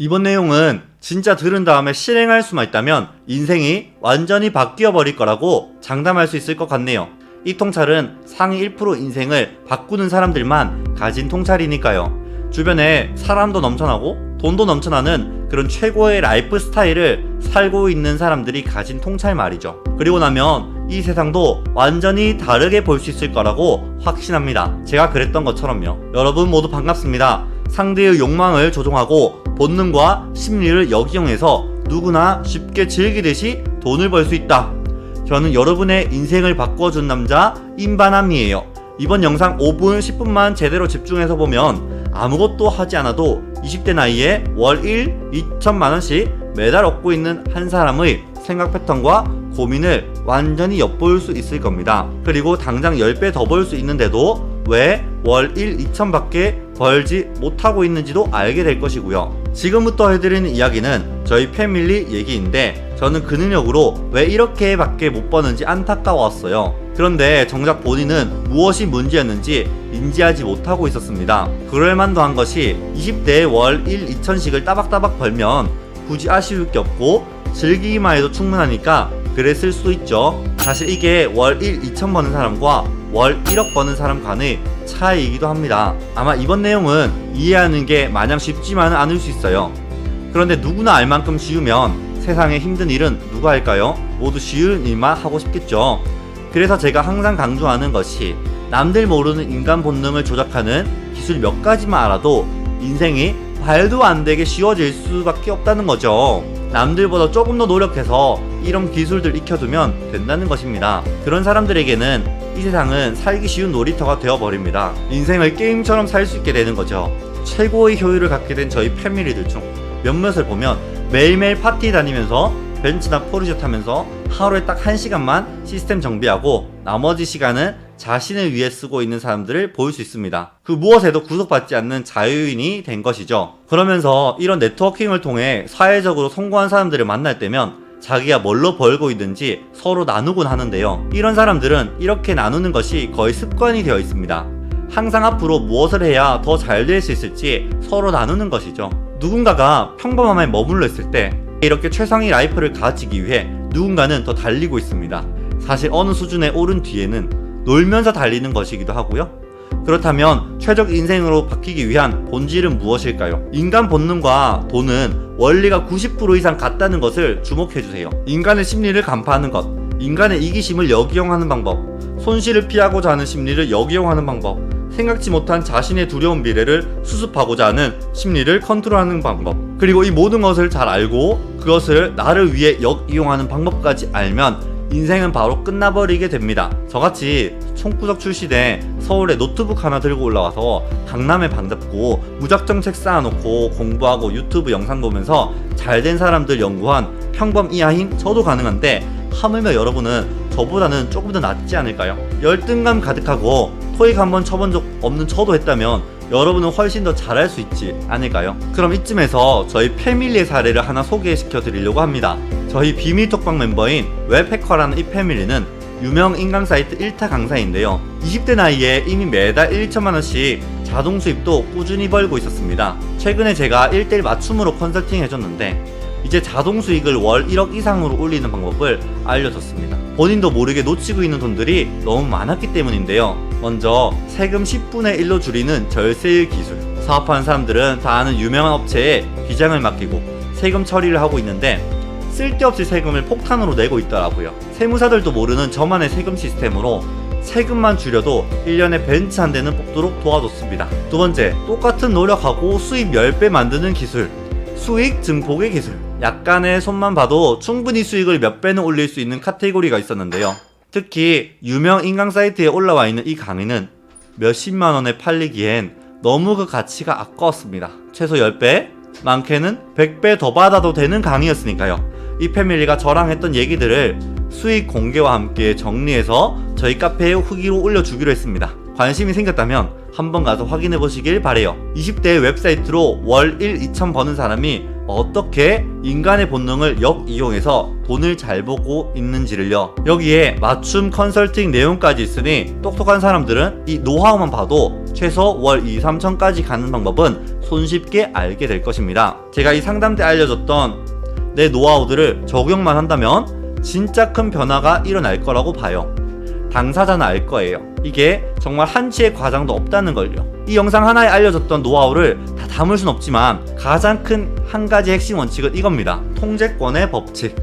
이번 내용은 진짜 들은 다음에 실행할 수만 있다면 인생이 완전히 바뀌어 버릴 거라고 장담할 수 있을 것 같네요. 이 통찰은 상위 1% 인생을 바꾸는 사람들만 가진 통찰이니까요. 주변에 사람도 넘쳐나고 돈도 넘쳐나는 그런 최고의 라이프 스타일을 살고 있는 사람들이 가진 통찰 말이죠. 그리고 나면 이 세상도 완전히 다르게 볼 수 있을 거라고 확신합니다. 제가 그랬던 것처럼요. 여러분 모두 반갑습니다. 상대의 욕망을 조종하고 본능과 심리를 역이용해서 누구나 쉽게 즐기듯이 돈을 벌 수 있다. 저는 여러분의 인생을 바꿔준 남자 임바남이에요. 이번 영상 5분 10분만 제대로 집중해서 보면 아무것도 하지 않아도 20대 나이에 월 2천만원씩 매달 얻고 있는 한 사람의 생각 패턴과 고민을 완전히 엿볼 수 있을 겁니다. 그리고 당장 10배 더 벌 수 있는데도 왜 월 2천밖에 벌지 못하고 있는지도 알게 될 것이고요. 지금부터 해드리는 이야기는 저희 패밀리 얘기인데 저는 그 능력으로 왜 이렇게밖에 못 버는지 안타까웠어요. 그런데 정작 본인은 무엇이 문제였는지 인지하지 못하고 있었습니다. 그럴만도 한 것이 20대에 월 2천씩을 따박따박 벌면 굳이 아쉬울 게 없고 즐기기만 해도 충분하니까 그랬을 수도 있죠. 사실 이게 월 2천 버는 사람과 월 1억 버는 사람 간의 차이이기도 합니다. 아마 이번 내용은 이해하는 게 마냥 쉽지만은 않을 수 있어요. 그런데 누구나 알 만큼 쉬우면 세상에 힘든 일은 누가 할까요? 모두 쉬운 일만 하고 싶겠죠. 그래서 제가 항상 강조하는 것이 남들 모르는 인간 본능을 조작하는 기술 몇 가지만 알아도 인생이 말도 안 되게 쉬워질 수밖에 없다는 거죠. 남들보다 조금 더 노력해서 이런 기술들 익혀두면 된다는 것입니다. 그런 사람들에게는 이 세상은 살기 쉬운 놀이터가 되어버립니다. 인생을 게임처럼 살 수 있게 되는 거죠. 최고의 효율을 갖게 된 저희 패밀리들 중 몇몇을 보면 매일매일 파티 다니면서 벤츠나 포르쉐 타면서 하루에 딱 1시간만 시스템 정비하고 나머지 시간은 자신을 위해 쓰고 있는 사람들을 볼 수 있습니다. 그 무엇에도 구속받지 않는 자유인이 된 것이죠. 그러면서 이런 네트워킹을 통해 사회적으로 성공한 사람들을 만날 때면 자기가 뭘로 벌고 있는지 서로 나누곤 하는데요. 이런 사람들은 이렇게 나누는 것이 거의 습관이 되어 있습니다. 항상 앞으로 무엇을 해야 더 잘 될 수 있을지 서로 나누는 것이죠. 누군가가 평범함에 머물러 있을 때 이렇게 최상의 라이프를 가지기 위해 누군가는 더 달리고 있습니다. 사실 어느 수준에 오른 뒤에는 놀면서 달리는 것이기도 하고요. 그렇다면 최적 인생으로 바뀌기 위한 본질은 무엇일까요? 인간 본능과 돈은 원리가 90% 이상 같다는 것을 주목해주세요. 인간의 심리를 간파하는 것, 인간의 이기심을 역이용하는 방법, 손실을 피하고자 하는 심리를 역이용하는 방법, 생각지 못한 자신의 두려운 미래를 수습하고자 하는 심리를 컨트롤하는 방법, 그리고 이 모든 것을 잘 알고 그것을 나를 위해 역이용하는 방법까지 알면 인생은 바로 끝나버리게 됩니다. 저같이 총구석 출시돼 서울에 노트북 하나 들고 올라와서 강남에 방 잡고 무작정 책 쌓아놓고 공부하고 유튜브 영상 보면서 잘된 사람들 연구한 평범 이하인 저도 가능한데 하물며 여러분은 저보다는 조금 더 낫지 않을까요? 열등감 가득하고 토익 한번 쳐본 적 없는 저도 했다면 여러분은 훨씬 더 잘할 수 있지 않을까요? 그럼 이쯤에서 저희 패밀리의 사례를 하나 소개시켜 드리려고 합니다. 저희 비밀 톡방 멤버인 웹해커라는 이 패밀리는 유명 인강 사이트 1타 강사인데요. 20대 나이에 이미 매달 1천만원씩 자동 수입도 꾸준히 벌고 있었습니다. 최근에 제가 1대1 맞춤으로 컨설팅 해줬는데 이제 자동 수익을 월 1억 이상으로 올리는 방법을 알려줬습니다. 본인도 모르게 놓치고 있는 돈들이 너무 많았기 때문인데요. 먼저 세금 10분의 1로 줄이는 절세율 기술. 사업하는 사람들은 다 아는 유명한 업체에 비장을 맡기고 세금 처리를 하고 있는데 쓸데없이 세금을 폭탄으로 내고 있더라고요. 세무사들도 모르는 저만의 세금 시스템으로 세금만 줄여도 1년에 벤츠 한 대는 뽑도록 도와줬습니다. 두 번째, 똑같은 노력하고 수입 10배 만드는 기술. 수익 증폭의 기술. 약간의 손만 봐도 충분히 수익을 몇 배는 올릴 수 있는 카테고리가 있었는데요. 특히 유명 인강 사이트에 올라와 있는 이 강의는 몇십만 원에 팔리기엔 너무 그 가치가 아까웠습니다. 최소 10배, 많게는 100배 더 받아도 되는 강의였으니까요. 이 패밀리가 저랑 했던 얘기들을 수익 공개와 함께 정리해서 저희 카페에 후기로 올려주기로 했습니다. 관심이 생겼다면 한번 가서 확인해 보시길 바래요. 20대의 웹사이트로 월 2천 버는 사람이 어떻게 인간의 본능을 역이용해서 돈을 잘 보고 있는지를요. 여기에 맞춤 컨설팅 내용까지 있으니 똑똑한 사람들은 이 노하우만 봐도 최소 월 2, 3천까지 가는 방법은 손쉽게 알게 될 것입니다. 제가 이 상담 때 알려줬던 내 노하우들을 적용만 한다면 진짜 큰 변화가 일어날 거라고 봐요. 당사자는 알 거예요. 이게 정말 한치의 과장도 없다는 걸요. 이 영상 하나에 알려줬던 노하우를 다 담을 순 없지만 가장 큰 한 가지 핵심 원칙은 이겁니다. 통제권의 법칙.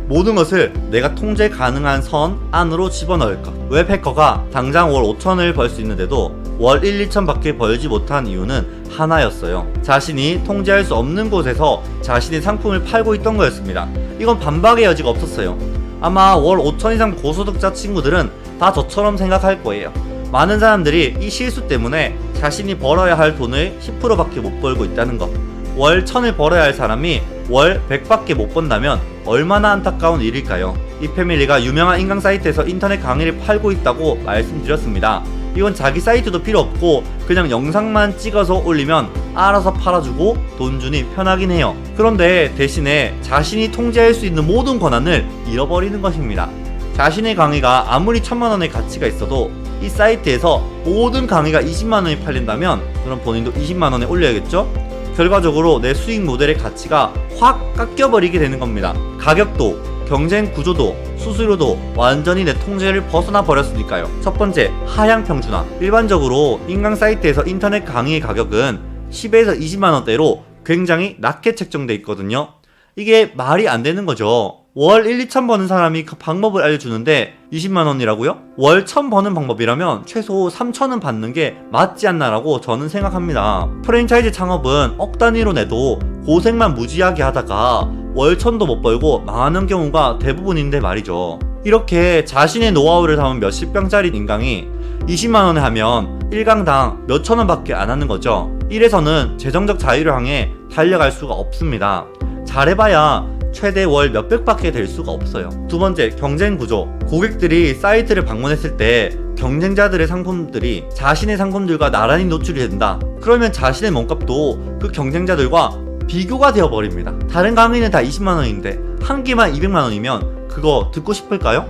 모든 것을 내가 통제 가능한 선 안으로 집어넣을 것. 웹 해커가 당장 월 5천을 벌 수 있는데도 월 1, 2천 밖에 벌지 못한 이유는 하나였어요. 자신이 통제할 수 없는 곳에서 자신의 상품을 팔고 있던 거였습니다. 이건 반박의 여지가 없었어요. 아마 월 5천 이상 고소득자 친구들은 다 저처럼 생각할 거예요. 많은 사람들이 이 실수 때문에 자신이 벌어야 할 돈을 10%밖에 못 벌고 있다는 것. 월 1000을 벌어야 할 사람이 월 100밖에 못 번다면 얼마나 안타까운 일일까요? 이 패밀리가 유명한 인강 사이트에서 인터넷 강의를 팔고 있다고 말씀드렸습니다. 이건 자기 사이트도 필요 없고 그냥 영상만 찍어서 올리면 알아서 팔아주고 돈 주니 편하긴 해요. 그런데 대신에 자신이 통제할 수 있는 모든 권한을 잃어버리는 것입니다. 자신의 강의가 아무리 1000만원의 가치가 있어도 이 사이트에서 모든 강의가 20만원이 팔린다면 그럼 본인도 20만원에 올려야겠죠? 결과적으로 내 수익 모델의 가치가 확 깎여버리게 되는 겁니다. 가격도, 경쟁 구조도, 수수료도 완전히 내 통제를 벗어나 버렸으니까요. 첫 번째, 하향 평준화. 일반적으로 인강 사이트에서 인터넷 강의의 가격은 10에서 20만원대로 굉장히 낮게 책정돼 있거든요. 이게 말이 안 되는 거죠. 월 1, 2천 버는 사람이 그 방법을 알려주는데 20만원이라고요? 월 1000 버는 방법이라면 최소 3천은 받는 게 맞지 않나라고 저는 생각합니다. 프랜차이즈 창업은 억 단위로 내도 고생만 무지하게 하다가 월 1000도 못 벌고 망하는 경우가 대부분인데 말이죠. 이렇게 자신의 노하우를 담은 몇십 병짜리 인강이 20만원에 하면 1강당 몇천원 밖에 안 하는 거죠. 이래서는 재정적 자유를 향해 달려갈 수가 없습니다. 잘해봐야 최대 월 몇백밖에 될 수가 없어요. 두 번째, 경쟁 구조. 고객들이 사이트를 방문했을 때 경쟁자들의 상품들이 자신의 상품들과 나란히 노출이 된다. 그러면 자신의 몸값도 그 경쟁자들과 비교가 되어버립니다. 다른 강의는 다 20만원인데 한 개만 200만원이면 그거 듣고 싶을까요?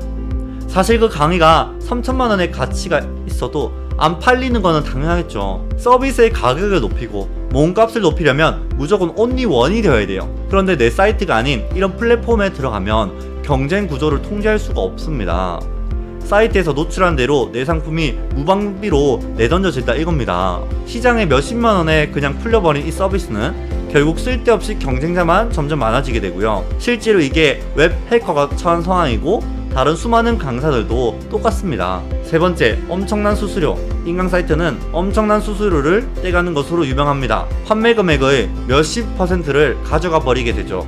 사실 그 강의가 3천만원의 가치가 있어도 안 팔리는 거는 당연하겠죠. 서비스의 가격을 높이고 몸값을 높이려면 무조건 only one이 되어야 돼요. 그런데 내 사이트가 아닌 이런 플랫폼에 들어가면 경쟁 구조를 통제할 수가 없습니다. 사이트에서 노출한 대로 내 상품이 무방비로 내던져진다 이겁니다. 시장에 몇십만원에 그냥 풀려버린 이 서비스는 결국 쓸데없이 경쟁자만 점점 많아지게 되고요. 실제로 이게 웹 해커가 처한 상황이고 다른 수많은 강사들도 똑같습니다. 세 번째, 엄청난 수수료. 인강 사이트는 엄청난 수수료를 떼가는 것으로 유명합니다. 판매 금액의 몇십 %를 가져가 버리게 되죠.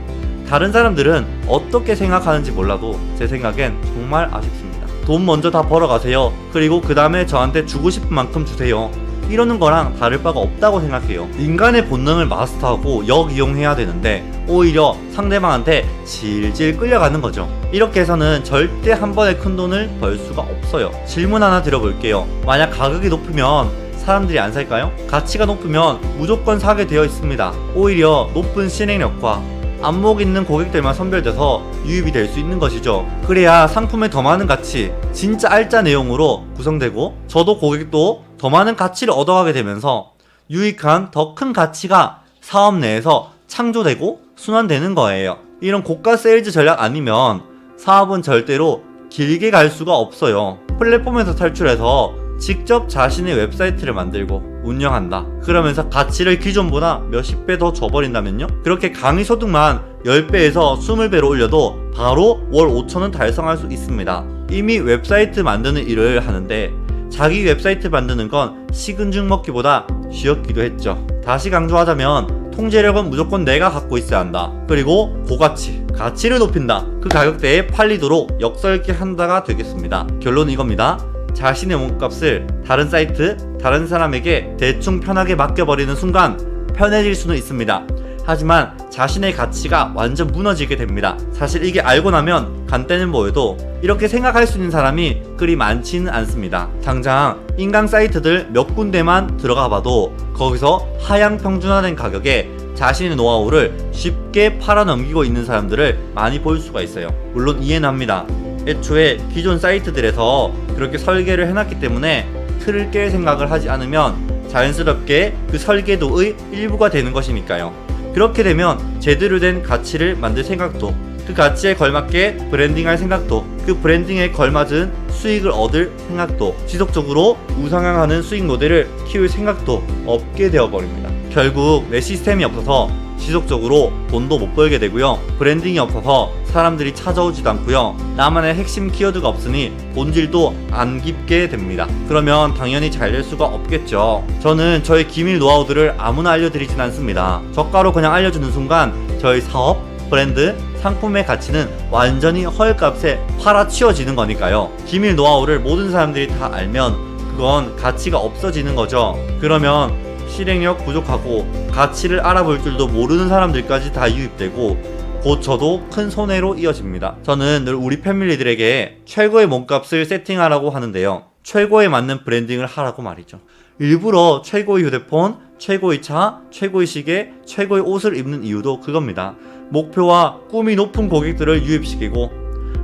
다른 사람들은 어떻게 생각하는지 몰라도 제 생각엔 정말 아쉽습니다. 돈 먼저 다 벌어가세요. 그리고 그 다음에 저한테 주고 싶은 만큼 주세요. 이러는 거랑 다를 바가 없다고 생각해요. 인간의 본능을 마스터하고 역이용해야 되는데 오히려 상대방한테 질질 끌려가는 거죠. 이렇게 해서는 절대 한 번에 큰 돈을 벌 수가 없어요. 질문 하나 드려볼게요. 만약 가격이 높으면 사람들이 안 살까요? 가치가 높으면 무조건 사게 되어 있습니다. 오히려 높은 실행력과 안목 있는 고객들만 선별돼서 유입이 될 수 있는 것이죠. 그래야 상품의 더 많은 가치, 진짜 알짜 내용으로 구성되고 저도 고객도 더 많은 가치를 얻어가게 되면서 유익한 더 큰 가치가 사업 내에서 창조되고 순환되는 거예요. 이런 고가 세일즈 전략 아니면 사업은 절대로 길게 갈 수가 없어요. 플랫폼에서 탈출해서 직접 자신의 웹사이트를 만들고 운영한다. 그러면서 가치를 기존보다 몇십 배 더 줘버린다면요? 그렇게 강의 소득만 10배에서 20배로 올려도 바로 월 5천은 달성할 수 있습니다. 이미 웹사이트 만드는 일을 하는데 자기 웹사이트 만드는 건 식은 죽 먹기보다 쉬웠기도 했죠. 다시 강조하자면 통제력은 무조건 내가 갖고 있어야 한다. 그리고 고가치, 가치를 높인다. 그 가격대에 팔리도록 역설계 한다가 되겠습니다. 결론은 이겁니다. 자신의 몸값을 다른 사이트, 다른 사람에게 대충 편하게 맡겨버리는 순간 편해질 수는 있습니다. 하지만 자신의 가치가 완전 무너지게 됩니다. 사실 이게 알고 나면 간때는 보여도 이렇게 생각할 수 있는 사람이 그리 많지는 않습니다. 당장 인강 사이트들 몇 군데만 들어가 봐도 거기서 하향 평준화된 가격에 자신의 노하우를 쉽게 팔아넘기고 있는 사람들을 많이 볼 수가 있어요. 물론 이해는 합니다. 애초에 기존 사이트들에서 그렇게 설계를 해놨기 때문에 틀을 깰 생각을 하지 않으면 자연스럽게 그 설계도의 일부가 되는 것이니까요. 그렇게 되면 제대로 된 가치를 만들 생각도, 그 가치에 걸맞게 브랜딩할 생각도, 그 브랜딩에 걸맞은 수익을 얻을 생각도, 지속적으로 우상향하는 수익 모델을 키울 생각도 없게 되어버립니다. 결국 내 시스템이 없어서 지속적으로 돈도 못 벌게 되고요. 브랜딩이 없어서 사람들이 찾아오지도 않고요. 나만의 핵심 키워드가 없으니 본질도 안 깊게 됩니다. 그러면 당연히 잘 될 수가 없겠죠. 저는 저의 기밀 노하우들을 아무나 알려드리진 않습니다. 저가로 그냥 알려주는 순간 저희 사업, 브랜드, 상품의 가치는 완전히 헐값에 팔아치워지는 거니까요. 기밀 노하우를 모든 사람들이 다 알면 그건 가치가 없어지는 거죠. 그러면 실행력 부족하고 가치를 알아볼 줄도 모르는 사람들까지 다 유입되고 곧 저도 큰 손해로 이어집니다. 저는 늘 우리 패밀리들에게 최고의 몸값을 세팅하라고 하는데요. 최고에 맞는 브랜딩을 하라고 말이죠. 일부러 최고의 휴대폰, 최고의 차, 최고의 시계, 최고의 옷을 입는 이유도 그겁니다. 목표와 꿈이 높은 고객들을 유입시키고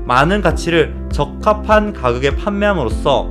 많은 가치를 적합한 가격에 판매함으로써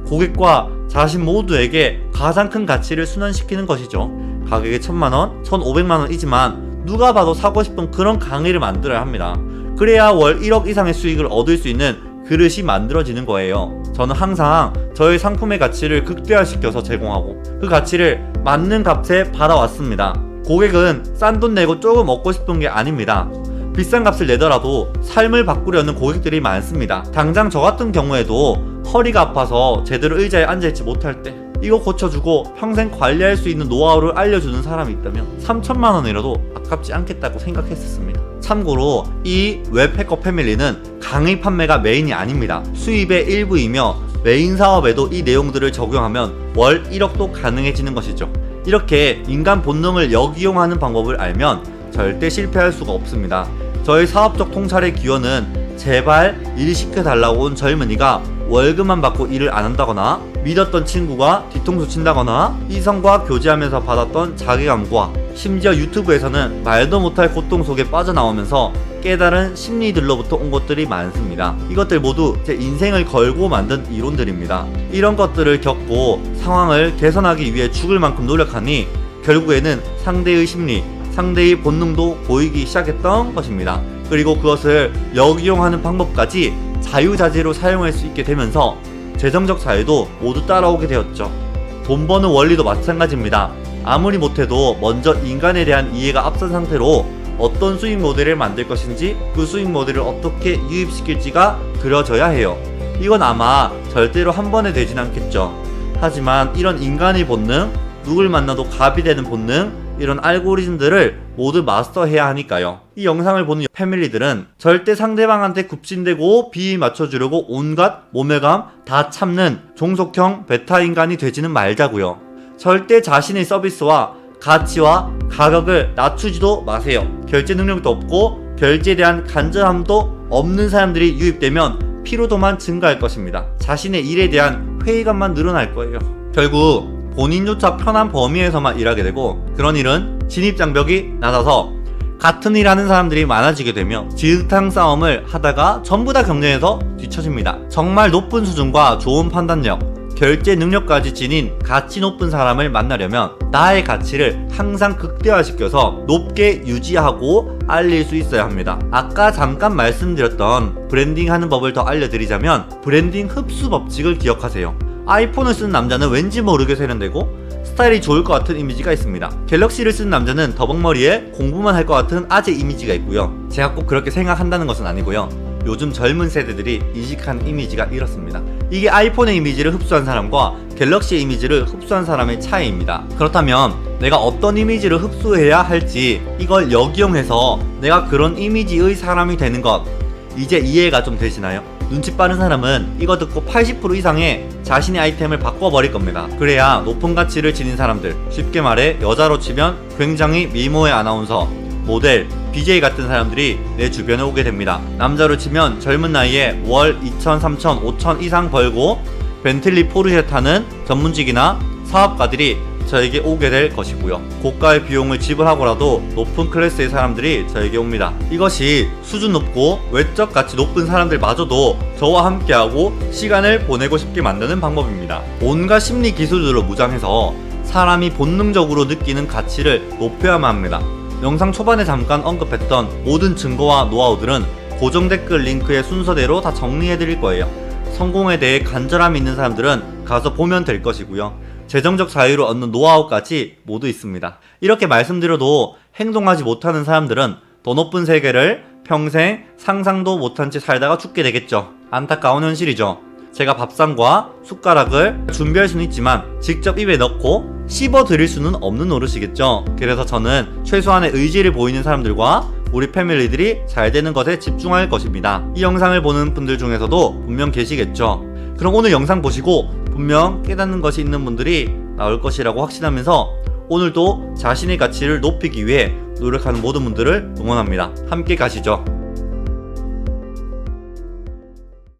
고객과 자신 모두에게 가장 큰 가치를 순환시키는 것이죠. 가격이 1000만원, 1500만원이지만 누가 봐도 사고 싶은 그런 강의를 만들어야 합니다. 그래야 월 1억 이상의 수익을 얻을 수 있는 그릇이 만들어지는 거예요. 저는 항상 저의 상품의 가치를 극대화시켜서 제공하고 그 가치를 맞는 값에 받아왔습니다. 고객은 싼 돈 내고 조금 얻고 싶은 게 아닙니다. 비싼 값을 내더라도 삶을 바꾸려는 고객들이 많습니다. 당장 저 같은 경우에도 허리가 아파서 제대로 의자에 앉아있지 못할 때 이거 고쳐주고 평생 관리할 수 있는 노하우를 알려주는 사람이 있다면 3천만원이라도 아깝지 않겠다고 생각했었습니다. 참고로 이 웹해커 패밀리는 강의 판매가 메인이 아닙니다. 수입의 일부이며 메인 사업에도 이 내용들을 적용하면 월 1억도 가능해지는 것이죠. 이렇게 인간 본능을 역이용하는 방법을 알면 절대 실패할 수가 없습니다. 저희 사업적 통찰의 기원은 제발 일 시켜달라고 온 젊은이가 월급만 받고 일을 안 한다거나 믿었던 친구가 뒤통수 친다거나 이성과 교제하면서 받았던 자괴감과 심지어 유튜브에서는 말도 못할 고통 속에 빠져나오면서 깨달은 심리들로부터 온 것들이 많습니다. 이것들 모두 제 인생을 걸고 만든 이론들입니다. 이런 것들을 겪고 상황을 개선하기 위해 죽을 만큼 노력하니 결국에는 상대의 심리, 상대의 본능도 보이기 시작했던 것입니다. 그리고 그것을 역이용하는 방법까지 자유자재로 사용할 수 있게 되면서 재정적 자유도 모두 따라오게 되었죠. 돈 버는 원리도 마찬가지입니다. 아무리 못해도 먼저 인간에 대한 이해가 앞선 상태로 어떤 수익 모델을 만들 것인지 그 수익 모델을 어떻게 유입시킬지가 그려져야 해요. 이건 아마 절대로 한 번에 되진 않겠죠. 하지만 이런 인간의 본능, 누굴 만나도 갑이 되는 본능, 이런 알고리즘들을 모두 마스터해야 하니까요. 이 영상을 보는 패밀리들은 절대 상대방한테 굽신대고 비위 맞춰주려고 온갖 모멸감 다 참는 종속형 베타 인간이 되지는 말자고요. 절대 자신의 서비스와 가치와 가격을 낮추지도 마세요. 결제 능력도 없고 결제에 대한 간절함도 없는 사람들이 유입되면 피로도만 증가할 것입니다. 자신의 일에 대한 회의감만 늘어날 거예요. 결국 본인조차 편한 범위에서만 일하게 되고 그런 일은 진입장벽이 낮아서 같은 일 하는 사람들이 많아지게 되며 지읒탕 싸움을 하다가 전부 다 경쟁에서 뒤처집니다. 정말 높은 수준과 좋은 판단력, 결제 능력까지 지닌 가치 높은 사람을 만나려면 나의 가치를 항상 극대화시켜서 높게 유지하고 알릴 수 있어야 합니다. 아까 잠깐 말씀드렸던 브랜딩 하는 법을 더 알려드리자면 브랜딩 흡수 법칙을 기억하세요. 아이폰을 쓰는 남자는 왠지 모르게 세련되고 스타일이 좋을 것 같은 이미지가 있습니다. 갤럭시를 쓰는 남자는 더벅머리에 공부만 할 것 같은 아재 이미지가 있고요. 제가 꼭 그렇게 생각한다는 것은 아니고요. 요즘 젊은 세대들이 인식하는 이미지가 이렇습니다. 이게 아이폰의 이미지를 흡수한 사람과 갤럭시의 이미지를 흡수한 사람의 차이입니다. 그렇다면 내가 어떤 이미지를 흡수해야 할지 이걸 역이용해서 내가 그런 이미지의 사람이 되는 것, 이제 이해가 좀 되시나요? 눈치 빠른 사람은 이거 듣고 80% 이상의 자신의 아이템을 바꿔버릴 겁니다. 그래야 높은 가치를 지닌 사람들, 쉽게 말해 여자로 치면 굉장히 미모의 아나운서, 모델, BJ 같은 사람들이 내 주변에 오게 됩니다. 남자로 치면 젊은 나이에 월 2천, 3천, 5천 이상 벌고 벤틀리 포르쉐 타는 전문직이나 사업가들이 저에게 오게 될 것이고요. 고가의 비용을 지불하고라도 높은 클래스의 사람들이 저에게 옵니다. 이것이 수준 높고 외적 가치 높은 사람들마저도 저와 함께하고 시간을 보내고 싶게 만드는 방법입니다. 온갖 심리 기술들로 무장해서 사람이 본능적으로 느끼는 가치를 높여야만 합니다. 영상 초반에 잠깐 언급했던 모든 증거와 노하우들은 고정 댓글 링크의 순서대로 다 정리해드릴 거예요. 성공에 대해 간절함이 있는 사람들은 가서 보면 될 것이고요. 재정적 자유를 얻는 노하우까지 모두 있습니다. 이렇게 말씀드려도 행동하지 못하는 사람들은 더 높은 세계를 평생 상상도 못한 채 살다가 죽게 되겠죠. 안타까운 현실이죠. 제가 밥상과 숟가락을 준비할 수는 있지만 직접 입에 넣고 씹어 드릴 수는 없는 노릇이겠죠. 그래서 저는 최소한의 의지를 보이는 사람들과 우리 패밀리들이 잘 되는 것에 집중할 것입니다. 이 영상을 보는 분들 중에서도 분명 계시겠죠. 그럼 오늘 영상 보시고 분명 깨닫는 것이 있는 분들이 나올 것이라고 확신하면서 오늘도 자신의 가치를 높이기 위해 노력하는 모든 분들을 응원합니다. 함께 가시죠.